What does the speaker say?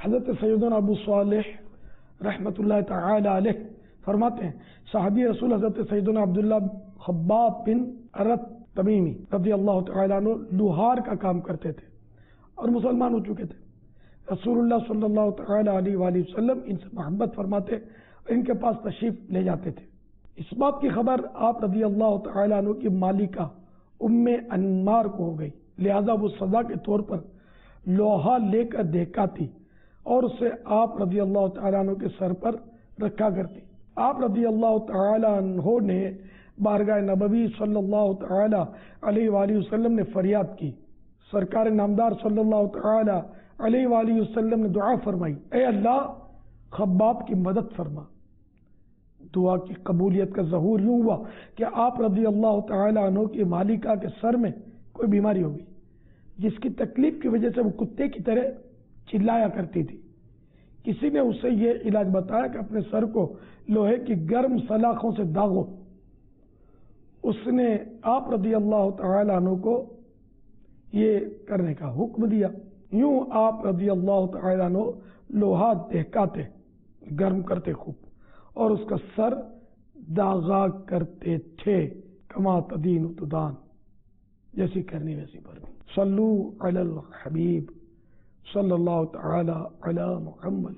حضرت سیدنا ابو صالح رحمۃ اللہ تعالی علیہ فرماتے ہیں صحابی رسول حضرت سیدنا عبداللہ خباب بن ارت تمیمی رضی اللہ تعالیٰ عنہ لوہار کا کام کرتے تھے اور مسلمان ہو چکے تھے۔ رسول اللہ صلی اللہ تعالیٰ علیہ وآلہ وسلم ان سے محبت فرماتے اور ان کے پاس تشریف لے جاتے تھے۔ اس بات کی خبر آپ رضی اللہ تعالیٰ عنہ کی مالکہ ام انمار کو ہو گئی، لہذا وہ سزا کے طور پر لوہا لے کر دہکاتی اور اسے آپ رضی اللہ تعالیٰ عنہ کے سر پر رکھا کرتی۔ آپ رضی اللہ تعالیٰ عنہ نے بارگاہ نبوی صلی اللہ تعالیٰ علیہ وآلہ وسلم نے فریاد کی، سرکار نامدار صلی اللہ تعالیٰ علیہ وآلہ وسلم نے دعا فرمائی، اے اللہ خباب کی مدد فرما۔ دعا کی قبولیت کا ظہور یوں ہوا کہ آپ رضی اللہ تعالیٰ عنہ کی مالکہ کے سر میں کوئی بیماری ہو گئی جس کی تکلیف کی وجہ سے وہ کتے کی طرح چلایا کرتی تھی۔ کسی نے اسے یہ علاج بتایا کہ اپنے سر کو لوہے کی گرم سلاخوں سے داغو۔ اس نے آپ رضی اللہ تعالیٰ عنہ کو یہ کرنے کا حکم دیا۔ یوں آپ رضی اللہ تعالیٰ عنہ لوہا دہکاتے، گرم کرتے خوب، اور اس کا سر داغا کرتے تھے۔ کما تدین تدان، جیسی کرنی ویسی بھرنی۔ صلو علی الحبیب صلی اللہ تعالی علی محمد۔